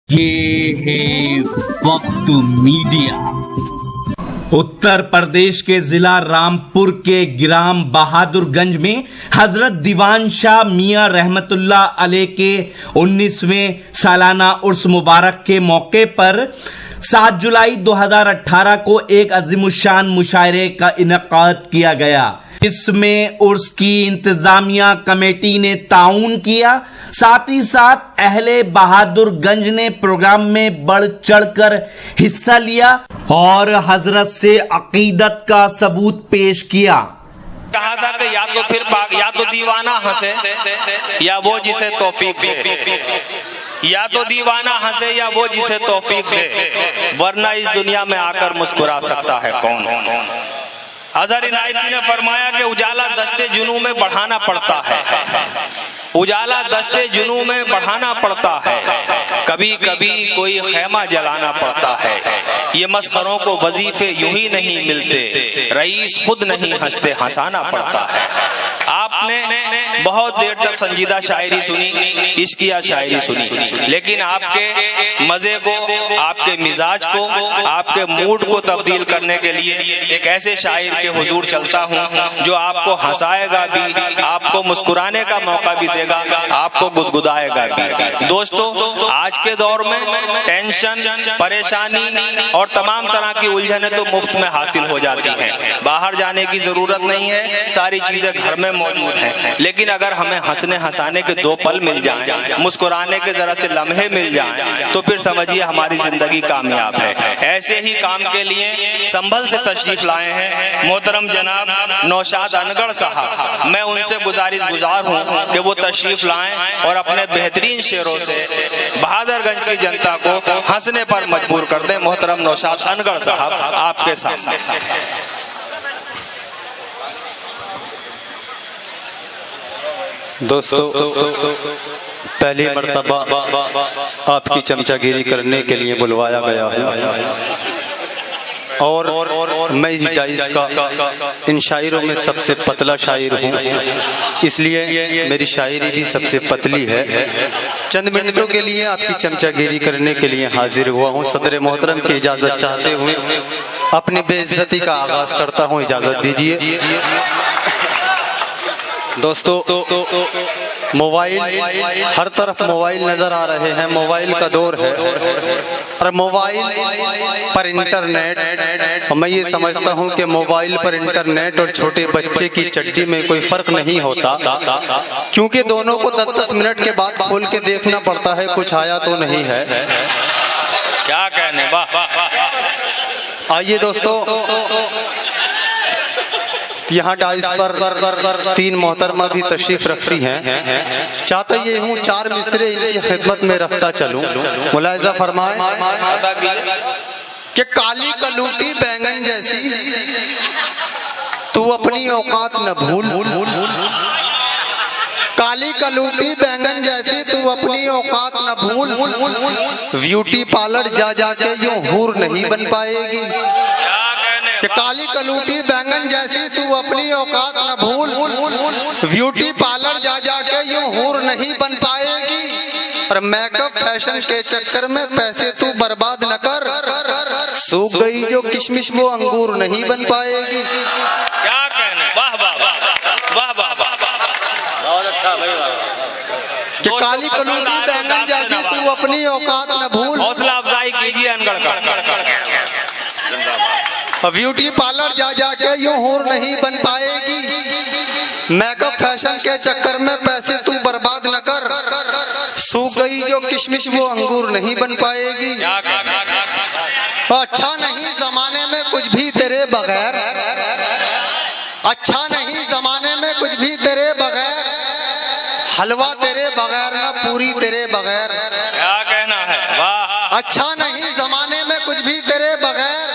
ये है वक्त मीडिया। उत्तर प्रदेश के जिला रामपुर के ग्राम बहादुरगंज में हजरत दीवान शाह मियां रहमतुल्लाह अलैह के 19वें सालाना उर्स मुबारक के मौके पर 7 जुलाई 2018 को एक अजीमुशान मुशायरे का इनेकाद किया गया। इसमें उर्स की इंतजामिया कमेटी ने ताउन किया, साथ ही साथ अहले बहादुरगंज ने प्रोग्राम में बढ़ चढ़कर हिस्सा लिया और हजरत से अकीदत का सबूत पेश किया। कहा था कि या तो दीवाना हंसे या वो जिसे तौफीक दे, या तो दीवाना हंसे या वो जिसे तौफीक दे, वरना इस दुनिया में आकर मुस्कुरा सकता है कौन। हज़रत इनायती ने फरमाया कि उजाला दस्ते जुनू में बढ़ाना पड़ता है, उजाला दस्ते जुनू में बढ़ाना पड़ता है, कभी कभी कोई खेमा जलाना पड़ता है। ये मस्खरों को वजीफे यूं ही नहीं मिलते, रईस खुद नहीं हंसते हंसाना पड़ता है। आपने बहुत देर तक संजीदा शायरी सुनी, इश्किया शायरी सुनी, लेकिन आपके मजे को, आपके मिजाज को, आपके मूड को तब्दील करने के लिए एक ऐसे शायर के हुजूर चलता हूँ जो आपको हंसाएगा भी, आपको मुस्कुराने का मौका भी देगा, आपको गुदगुदाएगा भी। दोस्तों, आज के दौर में टेंशन, परेशानी और तमाम तरह की उलझनें तो मुफ्त में हासिल हो जाती हैं। बाहर जाने की जरूरत नहीं है, सारी चीजें घर में मौजूद हैं। लेकिन अगर हमें हंसने हंसाने के 2 पल मिल जाएं, मुस्कुराने के जरा से लम्हे मिल जाएं, तो फिर समझिए हमारी जिंदगी कामयाब है। ऐसे ही काम के लिए संभल से तशरीफ लाए हैं मोहतरम जनाब नौशाद अनगढ़ साहब। मैं उनसे गुजार हूँ कि वो तशरीफ लाएं और अपने बेहतरीन शेरों से बहादुरगंज की जनता को हंसने पर मजबूर कर दें। मोहतरम नौशाद अनगढ़ साहब, आपके सामने। दोस्तों, पहली मर्तबा आपकी चमचागिरी करने के लिए बुलवाया गया है और मैं इस डाइस का इन शायरों में सबसे पतला शायर हूँ, इसलिए मेरी शायरी भी सबसे पतली है। चंद मिनटों के लिए आपकी चमचागिरी करने के लिए हाजिर हुआ हूँ। सदर मोहतरम की इजाज़त चाहते हुए अपनी बेइज्जती का आगाज करता हूँ, इजाज़त दीजिए। दोस्तों, मोबाइल, हर तरफ मोबाइल नजर आ रहे हैं, मोबाइल का दौर है और मोबाइल पर इंटरनेट, मैं ये समझता हूँ कि मोबाइल पर इंटरनेट और छोटे बच्चे की चड्डी में कोई फर्क नहीं होता, क्योंकि दोनों को 10-10 मिनट के बाद खोल के देखना पड़ता है कुछ आया तो नहीं है। क्या कहने, वाह। आइए दोस्तों, यहाँ डाइस पर 3 मोहतरमा भी तशरीफ रखती हैं। चाहता ये हूँ 4 मिसरे इनकी खिदमत में रखता चलूं। मुलाहिजा फरमाए कि काली कलूटी बैंगन जैसी तू अपनी औकात न भूल, काली कलूटी बैंगन जैसी तू अपनी औकात न भूल, ब्यूटी पार्लर जा जाके यूं हूर नहीं बन पाएगी। कि काली कलूटी बैंगन जैसी तू अपनी औकात न भूल, ब्यूटी पार्लर जा जाके यूं हूर नहीं बन पाएगी। और मेकअप फैशन के चक्कर में पैसे तू बर्बाद न कर, सूख गई जो किशमिश वो अंगूर नहीं बन पाएगी। क्या कहने, वाह वाह वाह वाह वाह, बहुत अच्छा भाई। कि काली कलूटी बैंगन जैसी तू अपनी औकात न भूल, हौसला अफजाई कीजिए अनगढ़ का। ब्यूटी पार्लर जा जाके यूं हूर नहीं बन पाएगी। मेकअप फैशन के चक्कर में पैसे तू बर्बाद न कर, सूख गई जो किशमिश वो अंगूर नहीं बन पाएगी। अच्छा नहीं जमाने में कुछ भी तेरे बगैर, अच्छा नहीं जमाने में कुछ भी तेरे बगैर, हलवा तेरे बगैर ना पूरी तेरे बगैर। क्या कहना है, वाह। अच्छा नहीं जमाने में कुछ भी तेरे बगैर,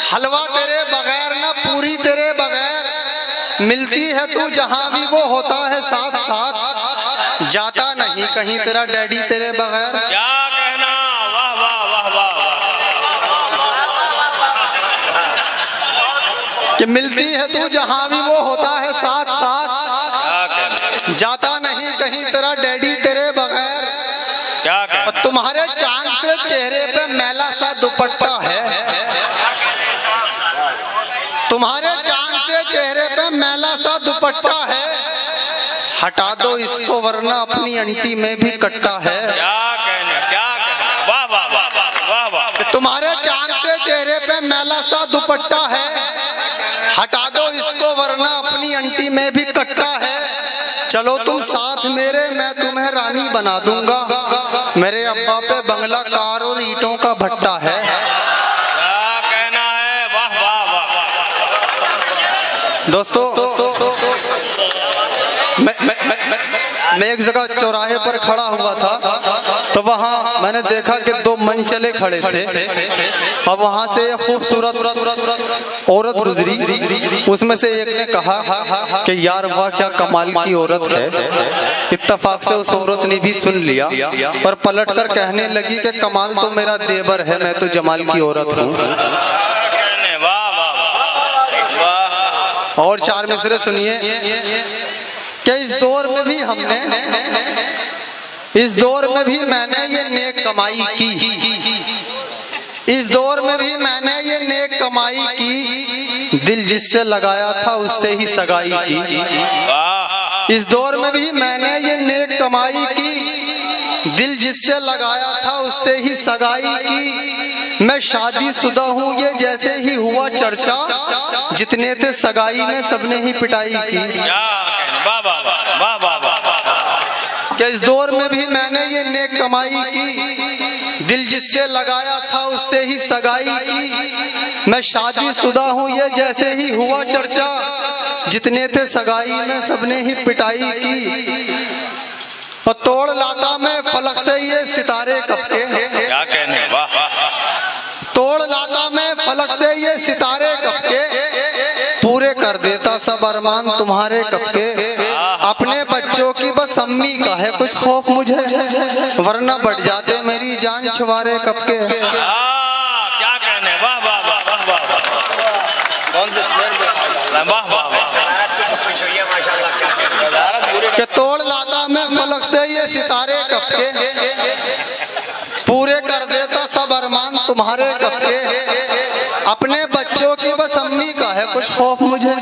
हलवा तेरे बगैर ना पूरी तेरे बगैर, मिलती है तू जहां भी वो होता है साथ साथ, जाता नहीं कहीं तेरा डैडी तेरे बगैर। क्या कहना, वाह वाह वाह वाह। कि मिलती है तू जहां भी वो होता है साथ साथ, जाता नहीं कहीं तेरा डैडी तेरे बगैर। क्या कहना, तुम तुम्हारे चांद से चेहरे पे मैला सा दुपट्टा है, तुम्हारे चांद से चेहरे पे मैला सा दुपट्टा है, हटा दो इसको वरना अपनी अंटी में भी कट्टा है। क्या कहने, क्या कहने, वाह वाह वाह वाह वाह वाह। तुम्हारे चांद से चेहरे पे मैला सा दुपट्टा है, हटा दो इसको वरना अपनी अंटी में भी कट्टा है। चलो तुम साथ मेरे, मैं तुम्हें रानी बना दूंगा, मेरे अब्बा पे बंगला कार और ईंटों का भट्टा है। क्या कहना है, वाह वाह वाह। दोस्तों मैं एक जगह चौराहे पर खड़ा हुआ था, तो वहाँ मैंने देखा कि दो मनचले खड़े थे, और वहाँ से एक खूबसूरत औरत गुजरी। उसमें से एक ने कहा कि यार वाह क्या कमाल की औरत है। इत्तेफाक से उस औरत ने भी सुन लिया और पलटकर कहने लगी कि कमाल तो मेरा देवर है, मैं तो जमाल की औरत हूँ। और चार मिसरे सुनिए कि इस दौर में भी हमने, इस दौर में भी मैंने ये नेक कमाई की, इस दौर में भी मैंने ये नेक कमाई की, दिल जिससे लगाया था उससे ही सगाई की। इस दौर में भी मैंने ये नेक कमाई की, दिल जिससे लगाया था उससे ही सगाई की। मैं शादीशुदा हूँ ये जैसे ही हुआ चर्चा, जितने थे सगाई में सबने ही पिटाई की। कि इस दौर में भी मैंने ये नेक कमाई की, दिल जिससे लगाया था उससे ही सगाई की। मैं शादीशुदा हूँ ये जैसे ही हुआ चर्चा, जितने थे सगाई में सबने ही पिटाई की। और तोड़ लाता मैं फलक से ये सितारे कब के, क्या कहने, वाह। तोड़ लाता मैं फलक से ये सितारे कब के, पूरे कर देता सब अरमान तुम्हारे कब के। अपने बच्चों की बस अम्मी का है कुछ खौफ मुझे, वरना बढ़ जाते मेरी जान छुवारे कब के। क्या कहने, वाह वाह वाह वाह। कौन से वाह वाह वाह। कि तोड़ लाता मैं फलक से ये सितारे कब के, पूरे कर देता सब अरमान तुम्हारे कब के। अपने बच्चों की बस अम्मी का है कुछ खौफ मुझे,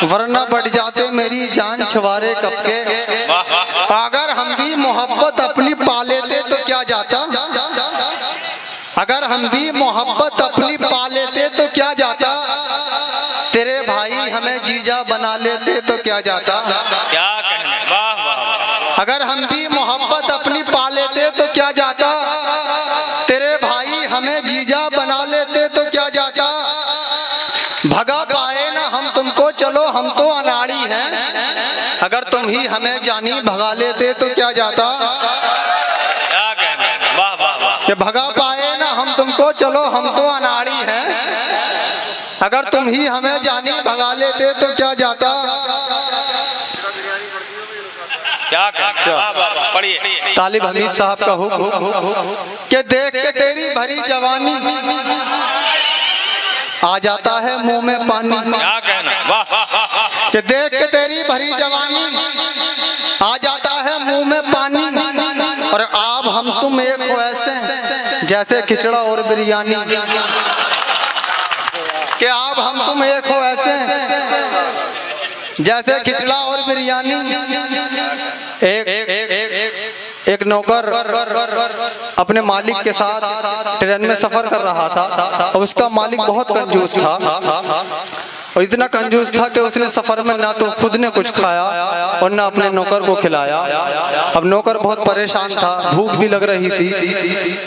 वरना बढ़ जाते मेरी जान छुवारे कब के। अगर हम भी मोहब्बत अपनी पा लेते तो क्या जाता, अगर हम भी मोहब्बत अपनी पा लेते तो क्या जाता, तेरे भाई हमें जीजा बना लेते तो क्या जाता। क्या कहने, वाह वाह। अगर हम भी मोहब्बत अपनी पा लेते तो क्या जाता, तेरे भाई हमें जीजा बना लेते तो क्या जाता। भगा पाए ना हम तुमको चलो हम तो अनाड़ी हैं, अगर तुम ही हमें जानी भगा लेते तो क्या जाता। क्या कहने, वाह वाह वाह। कि भगा पाए ना हम तुमको चलो हम तो अनाड़ी हैं, अगर तुम ही हमें जानी भगा लेते तो क्या जाता। क्या कहने, वाह वाह वाह। पढ़िए। तालिब हमीद साहब का हुक्म कि देख के तेरी भरी जवानी आ जाता है मुंह में पानी। क्या कहना, वाह। कि देख के तेरी भरी जवानी आ जाता है मुंह में पानी, और आप हम तुम एक हो ऐसे जैसे खिचड़ा और बिरयानी। कि आप हम तुम एक हो ऐसे जैसे खिचड़ा और बिरयानी। एक नौकर अपने मालिक के साथ ट्रेन में सफर कर रहा था, और उसका मालिक बहुत कंजूस था, और इतना कंजूस था कि उसने सफर में ना तो खुद ने कुछ खाया और ना अपने नौकर को खिलाया। अब नौकर बहुत परेशान था, भूख भी लग रही थी,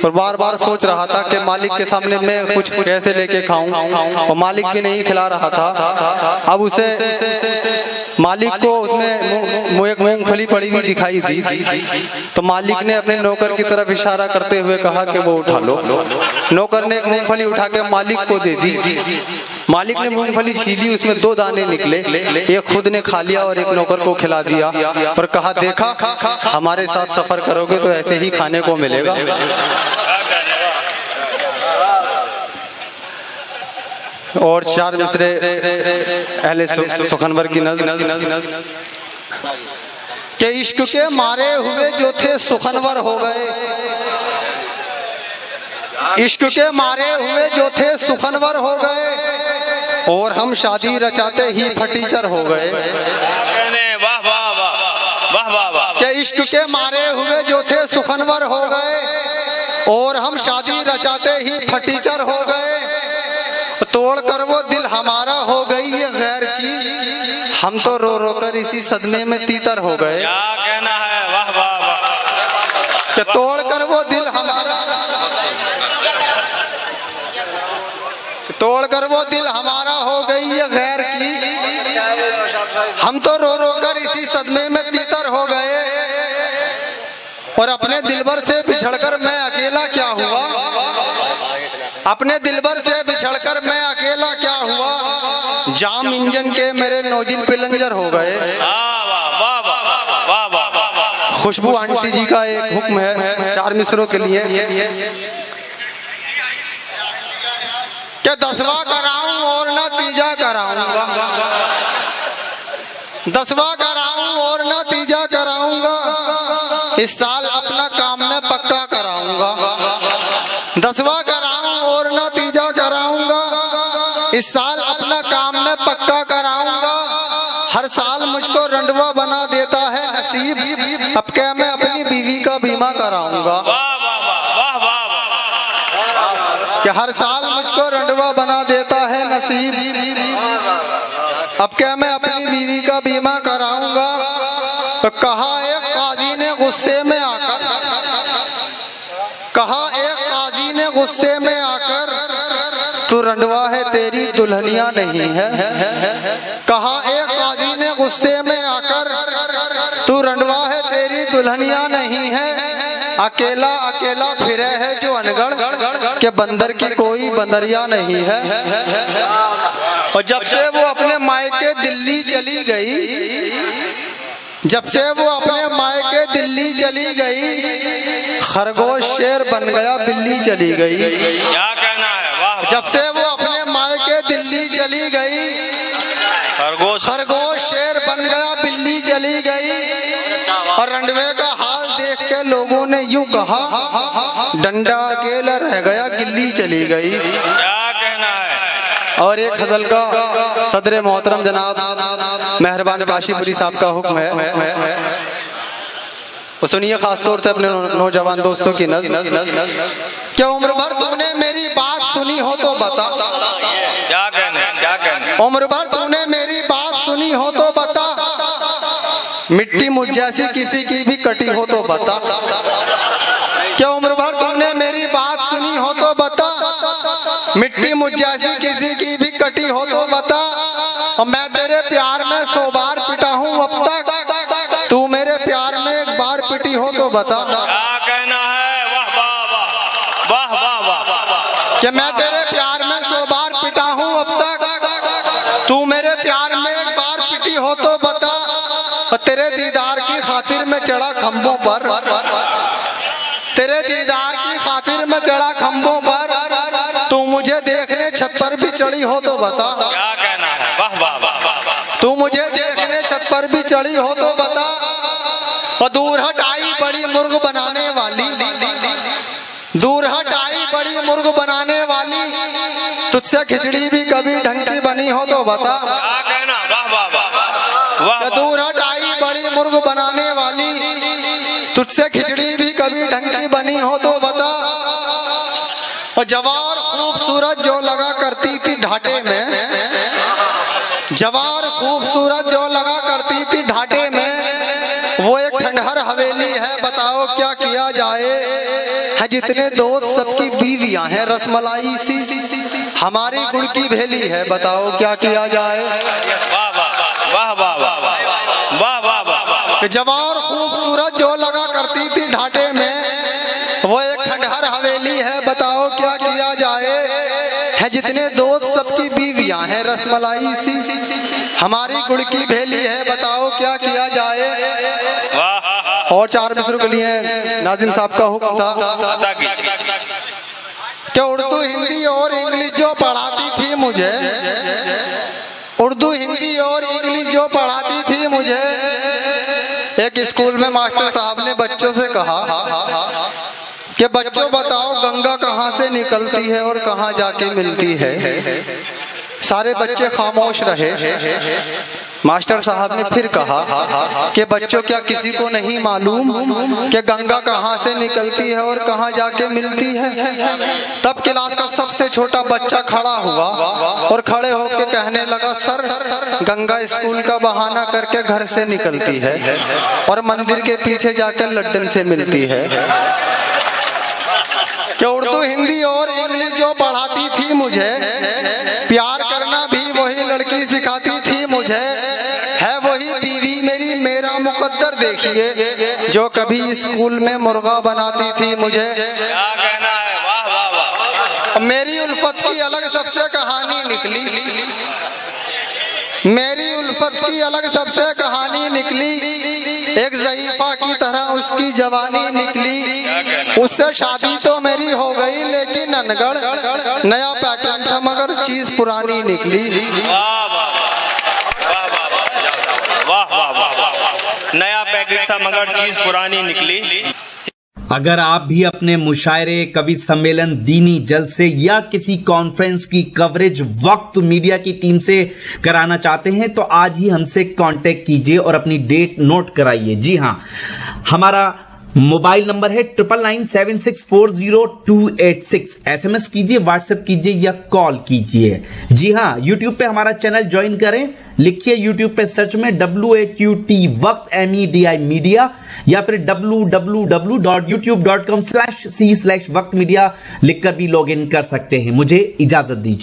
और बार बार सोच रहा था कि मालिक के सामने मैं कुछ कैसे लेके खाऊं, और मालिक भी नहीं खिला रहा था। अब उसे मालिक को उसमें एक मूंगफली पड़ी हुई दिखाई दी, तो मालिक ने अपने नौकर की तरफ इशारा करते हुए कहा कि वो उठा लो। नौकर ने एक मूंगफली उठा के मालिक को दे दी। मालिक ने मूंगफली छीली, उसमें 2 दाने निकले, एक खुद ने खा लिया और एक नौकर को खिला दिया, और कहा देखा हमारे साथ सफर करोगे तो ऐसे ही खाने को मिलेगा। और 4 मिसरे अहले सुखनवर की नज़्म कि इश्क के मारे हुए जो थे सुखनवर हो गए, इश्क के मारे हुए जो थे सुखनवर हो गए, और हम शादी रचाते ही फटीचर हो गए। वाह वाह वाह वाह वाह वाह। कि इश्क के मारे हुए जो थे सुखनवर हो गए, और हम शादी रचाते ही फटीचर हो गए। तोड़ कर वो दिल हमारा हो गई ये गैर की, हम तो रो रो कर इसी सदमे में तीतर हो गए। क्या कहना है, वाह वाह वाह। कि तोड़ कर वो दिल हमारा, तोड़ कर वो दिल हमारा हो गई ये गैर की, हम तो रो रो कर इसी सदमे में तीतर हो गए। और अपने दिलबर से बिछड़कर मैं अकेला क्या हुआ, अपने दिलबर से बिछड़कर मैं अकेला क्या हुआ, जाम इंजन के मेरे नोजिल पिलंजर हो गए। खुशबू आंटी जी का एक हुक्म है 4 मिसरों के लिए कि 10वां कराऊं और न तीजा कराऊंगा, 10वां कराऊं और न तीजा कराऊंगा, इस साल अपना काम मैं पक्का कराऊंगा। 10वां कराऊं और न तीजा कराऊंगा, इस साल अपना काम मैं पक्का कराऊंगा। हर साल मुझको रंडवा बना देता है नसीब, अब क्या मैं अपनी बीवी का बीमा कराऊंगा। कि हर साल मुझको रंडवा बना देता है नसीब, अब क्या मैं अपनी बीवी का बीमा कराऊंगा। तो कहा एक काजी ने गुस्से में आकर, कहा एक काजी ने गुस्से में आकर, तू रंडवा है तेरी दुल्हनिया नहीं है। कहा एक काजी ने गुस्से में आकर, तू रंडवा है तेरी दुल्हनिया नहीं है। अकेला अकेला फिरे है जो अनगढ़, के बंदर की कोई बंदरिया नहीं है। और जब से वो अपने मायके दिल्ली चली गई, जब से वो अपने मायके दिल्ली चली गई, खरगोश शेर बन गया बिल्ली चली गई। क्या कहना है, वाह। जब से वो अपने मायके दिल्ली चली गई, खरगोश शेर बन गया बिल्ली चली गई। और रंडवे का हाल देख के लोगों ने यूं कहा, डंडा अकेला रह गया गिल्ली चली गई। क्या कहना है। और एक गजल का सदर मोहतरम जनाब मेहरबान काशीपुरी साहब का हुक्म है, वो सुनिए खासतौर से अपने नौजवान दोस्तों की नज़र। क्या उम्र भर तुमने मेरी बात सुनी हो तो बता, क्या कहने, क्या कहने। उम्र भर तूने मेरी बात सुनी हो तो बता, मिट्टी मुझ जैसी किसी की भी कटी हो तो बता। क्या उम्र भर तुमने मेरी बात सुनी हो तो बता, मिट्टी मुझ जैसी किसी की भी कटी हो तो बता। और मैं तेरे प्यार में 100 बार पिटा हूँ अब तक, तू मेरे प्यार में एक बार पिटी हो तो बता। क्या कहना है, वाह वाह वाह वाह वाह। कि मैं तेरे प्यार में 100 बार पिटा हूँ अब तक, तू मेरे प्यार में एक बार पिटी हो तो बता। और तेरे दीदार की खातिर में चढ़ा खंभों पर, तेरे दीदार की खातिर में चढ़ा खंभों पर, तू मुझे देखने छत पर भी चढ़ी हो तो बता। क्या कहना है, वाह वाह वाह। तू मुझे देखने छत पर भी चढ़ी हो तो बता। और दूर हटाई बड़ी मुर्ग बनाने वाली, दूर हटाई बड़ी मुर्ग बनाने वाली, तुझसे खिचड़ी भी कभी ढंग की बनी हो तो बता। क्या कहना, वाह वाह वाह वाह। दूर हटाई बड़ी मुर्ग बनाने वाली, तुझसे खिचड़ी भी कभी ढंग की बनी हो तो बता। और जवार खूबसूरत जो लगा करती थी ढाटे में, जवार खूबसूरत जो लगा करती थी ढाटे में, वो एक खंडहर हवेली है, बताओ क्या किया जाए। है जितने दोस्त सबकी बीवियां हैं रसमलाई सी, हमारी गुड़ की भेली है, बताओ क्या किया जाए। वाह वाह वाह वाह वाह वाह वाह। जवार खूबसूरत जो लगा करती थी ढाटे में, वो एक खंडहर हवेली है, बताओ क्या किया जाए। है जितने दोस्त सबकी बीवियां हैं रसमलाई सी, हमारी गुड़ की भेली है, बताओ क्या किया जाए। और 4 मिसरों के लिए नाजिम साहब का हुक्म था कि उर्दू हिंदी और इंग्लिश जो पढ़ाती थी मुझे, उर्दू हिंदी और इंग्लिश जो पढ़ाती थी मुझे, एक स्कूल में मास्टर साहब ने बच्चों से कहा कि बच्चों बताओ गंगा कहाँ से निकलती है और कहाँ जाके मिलती है। सारे बच्चे खामोश रहे। मास्टर साहब ने फिर कहा कि बच्चों क्या किसी को नहीं मालूम कि गंगा कहाँ से निकलती है और कहाँ जाके मिलती है। तब क्लास का सबसे छोटा बच्चा खड़ा हुआ और खड़े होकर कहने लगा, सर गंगा स्कूल का बहाना करके घर से निकलती है और मंदिर के पीछे जाकर लड्डन से मिलती है। कि उर्दू हिंदी और इंग्लिश जो पढ़ाती थी मुझे, प्यार करना भी वही लड़की सिखाती थी मुझे, है वही बीवी मेरी मेरा मुकद्दर देखिए जो कभी स्कूल में मुर्गा बनाती थी मुझे। क्या कहना है, वाह वाह वाह। मेरी उल्फत की अलग सबसे कहानी निकली, मेरी उल्फत की अलग सबसे कहानी निकली। एक ज़ईफ़ा की तरह उसकी जवानी निकली। उससे शादी तो मेरी हो गई लेकिन अनगढ़ नया पैटर्न था मगर चीज पुरानी निकली। वाह वाह वाह वाह वाह वाह। नया पैकेट था मगर चीज पुरानी निकली। अगर आप भी अपने मुशायरे, कवि सम्मेलन, दीनी जलसे या किसी कॉन्फ्रेंस की कवरेज वक्त मीडिया की टीम से कराना चाहते हैं तो आज ही हमसे कांटेक्ट कीजिए और अपनी डेट नोट कराइए। जी हां, हमारा मोबाइल नंबर है 9997640286। SMS कीजिए, व्हाट्सएप कीजिए या कॉल कीजिए। जी हां, यूट्यूब पे हमारा चैनल ज्वाइन करें। लिखिए यूट्यूब पे सर्च में WAQT वक्त MEDI मीडिया या फिर www.youtube.com/c/वक्त मीडिया लिखकर भी लॉग इन कर सकते हैं। मुझे इजाजत दीजिए।